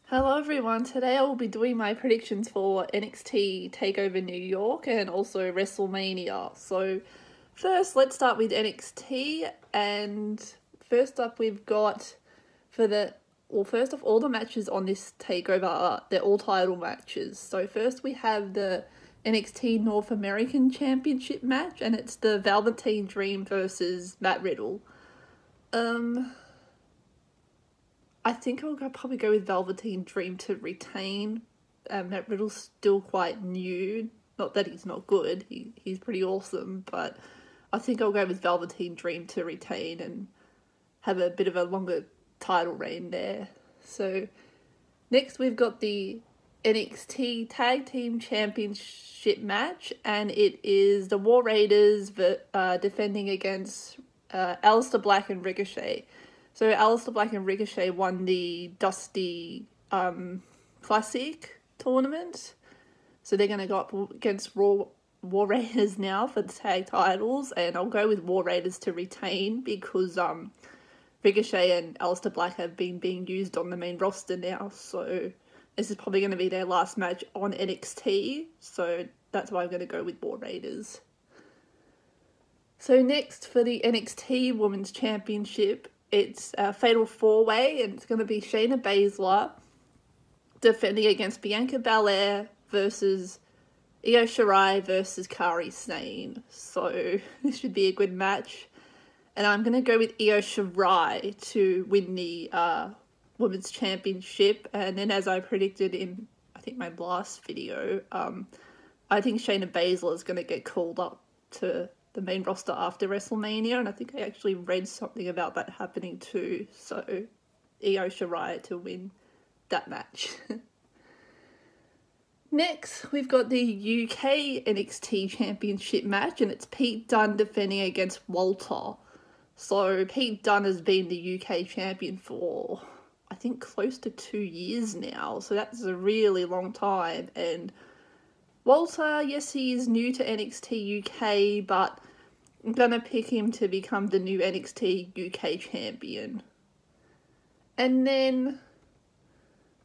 Hello everyone, today I will be doing my predictions for NXT Takeover New York and also WrestleMania. So first let's start with NXT, and first up we've got first off, all the matches on this takeover they're all title matches. So first we have the NXT North American Championship match, and it's the Velveteen Dream versus Matt Riddle. I think I'll probably go with Velveteen Dream to retain. Matt Riddle's still quite new. Not that he's not good, he's pretty awesome, but I think I'll go with Velveteen Dream to retain and have a bit of a longer title reign there. So next we've got the NXT Tag Team Championship match, and it is the War Raiders defending against Aleister Black and Ricochet. So Aleister Black and Ricochet won the Dusty Classic tournament. So they're going to go up against War Raiders now for the tag titles. And I'll go with War Raiders to retain because Ricochet and Aleister Black have been being used on the main roster now. So this is probably going to be their last match on NXT. So that's why I'm going to go with War Raiders. So next for the NXT Women's Championship, it's a fatal four-way, and it's going to be Shayna Baszler defending against Bianca Belair versus Io Shirai versus Kairi Sane. So this should be a good match. And I'm going to go with Io Shirai to win the Women's Championship. And then, as I predicted in, I think, my last video, I think Shayna Baszler is going to get called up to the main roster after WrestleMania, and I think I actually read something about that happening too. So Io Shirai to win that match. Next, we've got the UK NXT Championship match, and it's Pete Dunne defending against Walter. So Pete Dunne has been the UK champion for, I think, close to 2 years now. So that's a really long time. And Walter, yes, he is new to NXT UK, but I'm going to pick him to become the new NXT UK champion. And then,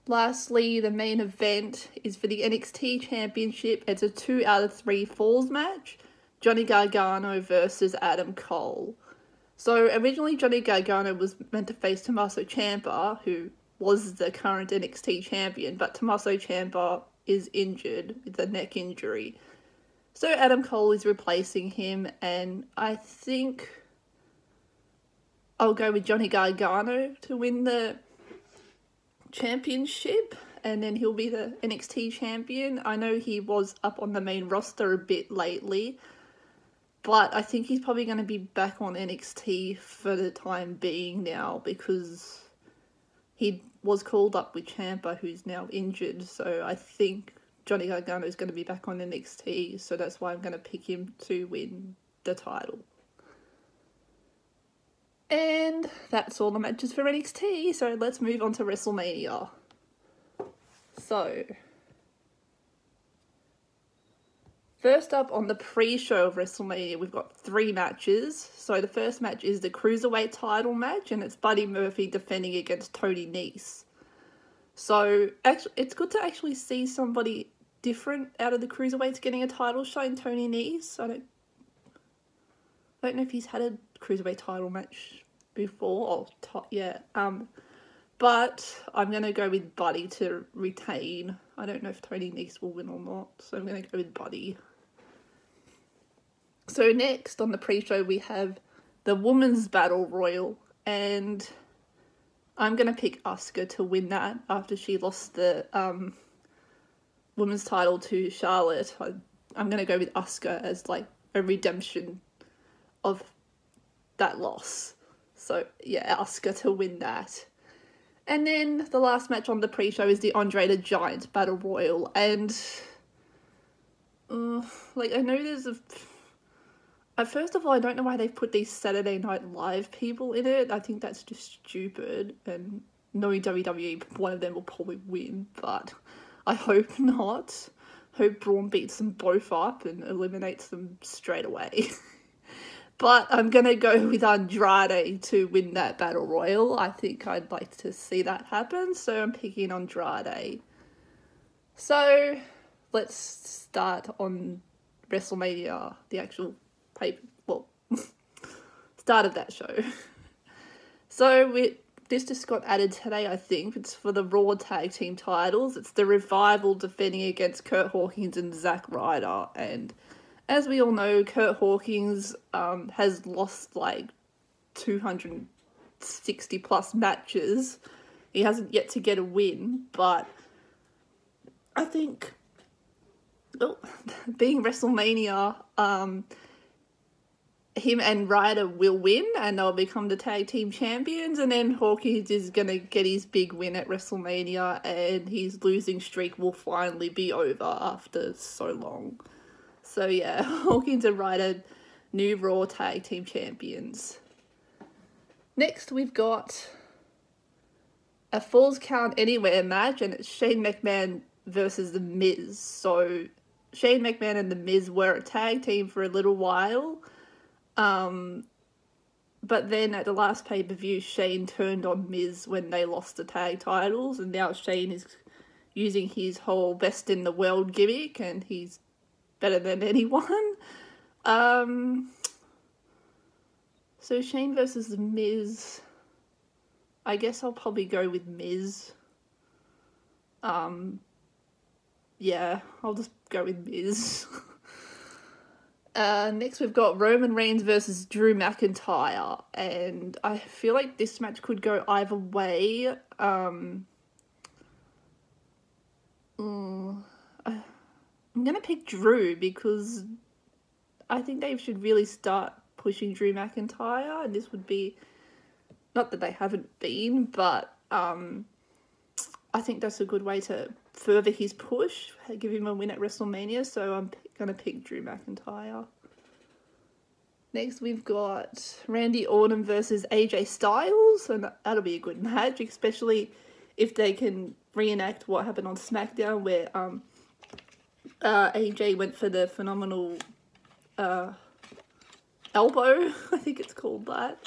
lastly, the main event is for the NXT Championship. It's a 2 out of 3 falls match. Johnny Gargano versus Adam Cole. So originally Johnny Gargano was meant to face Tommaso Ciampa, who was the current NXT champion, but Tommaso Ciampa is injured with a neck injury. So Adam Cole is replacing him, and I think I'll go with Johnny Gargano to win the championship, and then he'll be the NXT champion. I know he was up on the main roster a bit lately, but I think he's probably going to be back on NXT for the time being now, because he was called up with Ciampa, who's now injured. So I think Johnny Gargano is going to be back on NXT, so that's why I'm going to pick him to win the title. And that's all the matches for NXT, so let's move on to WrestleMania. So, first up on the pre-show of WrestleMania, we've got 3 matches. So the first match is the Cruiserweight title match, and it's Buddy Murphy defending against Tony Nese. So actually, it's good to actually see somebody different out of the Cruiserweights getting a title shot in Tony Nese. I don't know if he's had a Cruiserweight title match before. But I'm going to go with Buddy to retain. I don't know if Tony Nese will win or not, so I'm going to go with Buddy. So next on the pre-show we have the Women's Battle Royal, and I'm going to pick Asuka to win that after she lost the women's title to Charlotte. I'm going to go with Asuka as like a redemption of that loss. So yeah, Asuka to win that. And then the last match on the pre-show is the Andre the Giant Battle Royal, and I know there's first of all, I don't know why they've put these Saturday Night Live people in it. I think that's just stupid, and knowing WWE, one of them will probably win, but I hope not. Hope Braun beats them both up and eliminates them straight away. But I'm going to go with Andrade to win that Battle Royal. I think I'd like to see that happen, so I'm picking Andrade. So, let's start on WrestleMania, the actual start of that show. So, this just got added today, I think. It's for the Raw Tag Team titles. It's the Revival defending against Kurt Hawkins and Zack Ryder, and as we all know, Kurt Hawkins has lost like 260 plus matches. He hasn't yet to get a win, but I think, being WrestleMania, him and Ryder will win and they'll become the tag team champions, and then Hawkins is going to get his big win at WrestleMania and his losing streak will finally be over after so long. So yeah, Hawkins and Ryder, new Raw Tag Team Champions. Next we've got a Falls Count Anywhere match, and it's Shane McMahon versus The Miz. So Shane McMahon and The Miz were a tag team for a little while. But then at the last pay-per-view, Shane turned on Miz when they lost the tag titles, and now Shane is using his whole best in the world gimmick, and he's better than anyone. So Shane versus The Miz. I guess I'll probably go with Miz. Yeah, I'll just go with Miz. Next we've got Roman Reigns versus Drew McIntyre, and I feel like this match could go either way. I'm gonna pick Drew because I think they should really start pushing Drew McIntyre, and this would be, not that they haven't been, but I think that's a good way to further his push, give him a win at WrestleMania, so I'm gonna pick Drew McIntyre. Next we've got Randy Orton versus AJ Styles, and that'll be a good match, especially if they can reenact what happened on SmackDown, where AJ went for the phenomenal elbow, I think it's called that.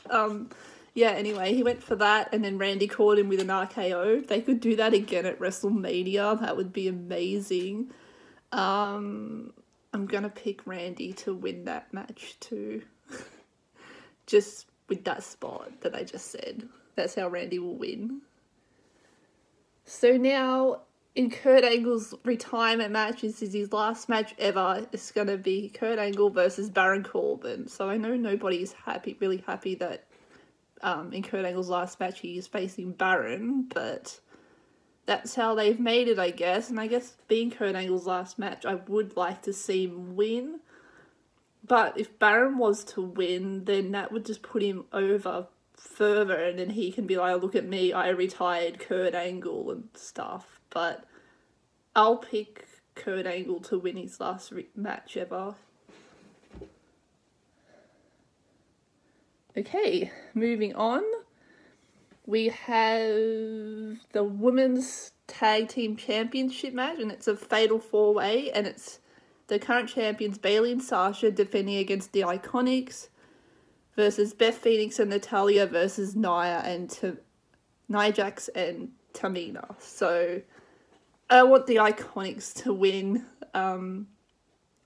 Yeah, anyway, he went for that, and then Randy caught him with an RKO. They could do that again at WrestleMania. That would be amazing. I'm gonna pick Randy to win that match too. Just with that spot that I just said. That's how Randy will win. So now, in Kurt Angle's retirement match, this is his last match ever. It's going to be Kurt Angle versus Baron Corbin. So I know nobody's really happy that in Kurt Angle's last match he is facing Baron, but that's how they've made it, I guess. And I guess being Kurt Angle's last match, I would like to see him win. But if Baron was to win, then that would just put him over further, and then he can be like, look at me, I retired Kurt Angle and stuff. But I'll pick Kurt Angle to win his last match ever. Okay, moving on. We have the Women's Tag Team Championship match, and it's a fatal 4-way, and it's the current champions Bayley and Sasha defending against the Iconics versus Beth Phoenix and Natalya versus Nia Jax and Tamina. So I want the Iconics to win. I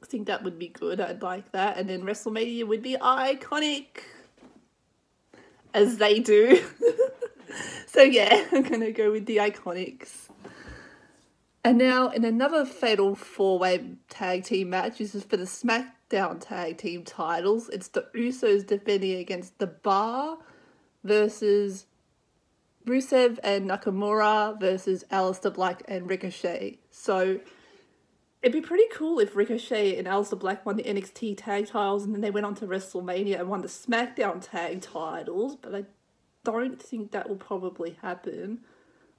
think that would be good. I'd like that. And then WrestleMania would be iconic, as they do. So yeah, I'm going to go with the Iconics. And now in another fatal 4-way tag team match, this is for the SmackDown tag team titles. It's the Usos defending against The Bar versus Rusev and Nakamura versus Aleister Black and Ricochet. So it'd be pretty cool if Ricochet and Aleister Black won the NXT tag titles and then they went on to WrestleMania and won the SmackDown tag titles, but I don't think that will probably happen.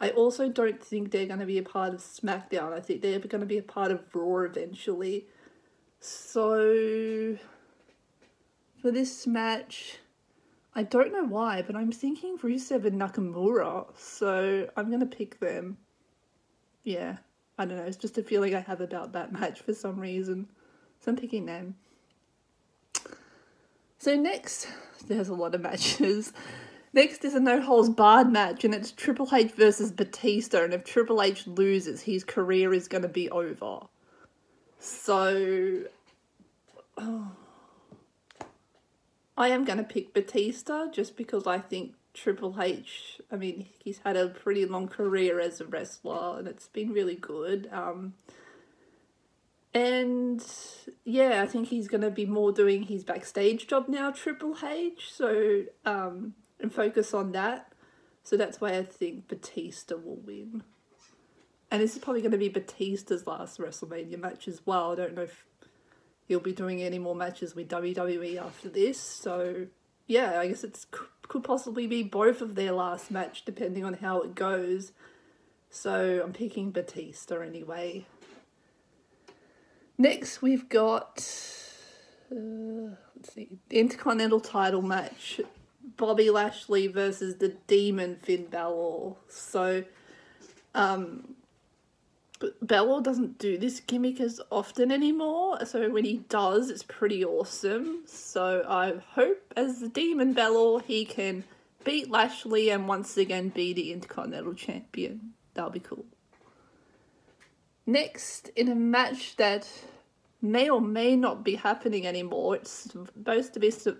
I also don't think they're going to be a part of SmackDown. I think they're going to be a part of Raw eventually. So for this match, I don't know why, but I'm thinking Rusev and Nakamura, so I'm going to pick them. Yeah, I don't know, it's just a feeling I have about that match for some reason, so I'm picking them. So next, there's a lot of matches. Next is a no-holds-barred match, and it's Triple H versus Batista, and if Triple H loses, his career is going to be over. So, I am going to pick Batista, just because I think Triple H, I mean, he's had a pretty long career as a wrestler, and it's been really good. And yeah, I think he's going to be more doing his backstage job now, Triple H, so, and focus on that. So that's why I think Batista will win. And this is probably going to be Batista's last WrestleMania match as well. I don't know if he'll be doing any more matches with WWE after this. So yeah, I guess it could possibly be both of their last match, depending on how it goes. So I'm picking Batista anyway. Next, we've got, let's see, the Intercontinental title match. Bobby Lashley versus the Demon Finn Balor. So, Balor doesn't do this gimmick as often anymore. So when he does, it's pretty awesome. So I hope as the Demon Balor, he can beat Lashley and once again be the Intercontinental Champion. That'll be cool. Next, in a match that may or may not be happening anymore, it's supposed to be for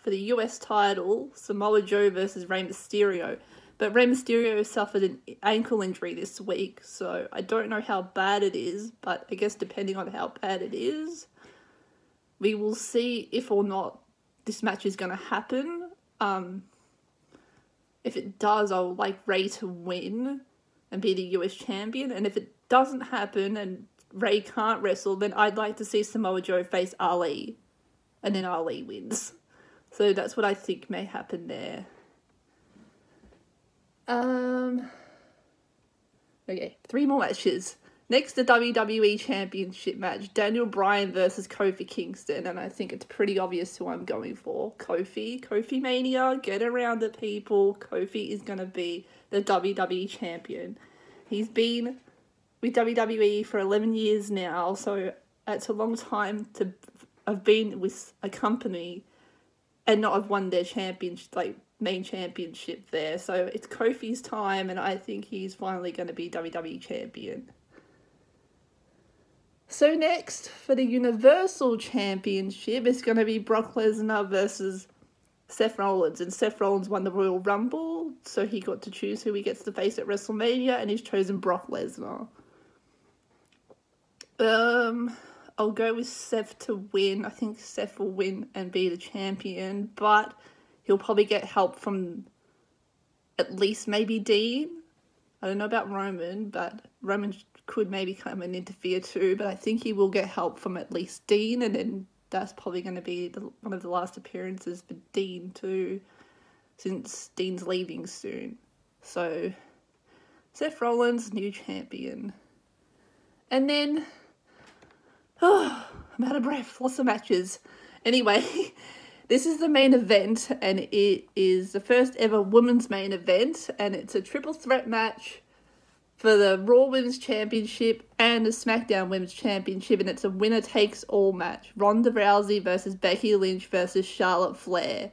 the US title, Samoa Joe versus Rey Mysterio. But Rey Mysterio suffered an ankle injury this week, so I don't know how bad it is, but I guess depending on how bad it is, we will see if or not this match is going to happen. If it does, I would like Rey to win and be the US champion, and if it doesn't happen and Rey can't wrestle, then I'd like to see Samoa Joe face Ali, and then Ali wins. So that's what I think may happen there. Okay, 3 more matches. Next, the WWE Championship match, Daniel Bryan versus Kofi Kingston, and I think it's pretty obvious who I'm going for. Kofi Mania, get around it, people. Kofi is going to be the WWE Champion. He's been with WWE for 11 years now, so it's a long time to have been with a company and not have won their championship, like main championship there. So it's Kofi's time, and I think he's finally going to be WWE Champion. So next, for the Universal Championship, it's going to be Brock Lesnar versus Seth Rollins, and Seth Rollins won the Royal Rumble, so he got to choose who he gets to face at WrestleMania, and he's chosen Brock Lesnar. I'll go with Seth to win. I think Seth will win and be the champion, but he'll probably get help from at least maybe Dean. I don't know about Roman, but Roman could maybe come and interfere too, but I think he will get help from at least Dean, and then that's probably going to be one of the last appearances for Dean too, since Dean's leaving soon. So, Seth Rollins, new champion. And then, I'm out of breath, lots of matches. Anyway, this is the main event, and it is the first ever women's main event, and it's a triple threat match for the Raw Women's Championship and the SmackDown Women's Championship, and it's a winner-takes-all match. Ronda Rousey versus Becky Lynch versus Charlotte Flair.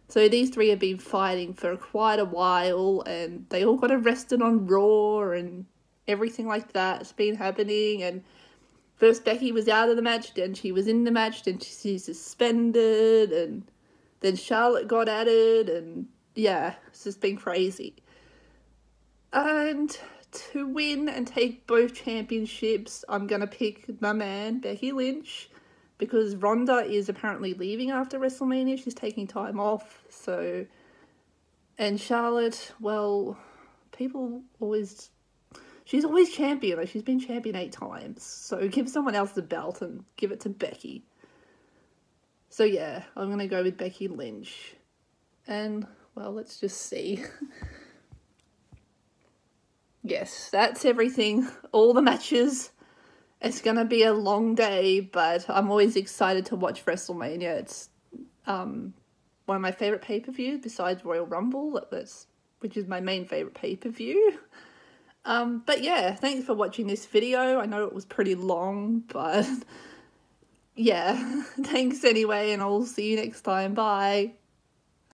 So these three have been fighting for quite a while, and they all got arrested on Raw and everything like that. It's been happening, and first Becky was out of the match, then she was in the match, then she's suspended, and then Charlotte got added, and yeah, it's just been crazy. And to win and take both championships, I'm going to pick my man, Becky Lynch, because Ronda is apparently leaving after WrestleMania. She's taking time off, so... And Charlotte, well, people always... She's always champion. Like, she's been champion 8 times. So give someone else the belt and give it to Becky. So yeah, I'm going to go with Becky Lynch. And, well, let's just see. Yes, that's everything. All the matches. It's going to be a long day, but I'm always excited to watch WrestleMania. It's one of my favourite pay-per-views besides Royal Rumble, which is my main favourite pay-per-view. But yeah, thanks for watching this video. I know it was pretty long, but yeah, thanks anyway, and I'll see you next time. Bye.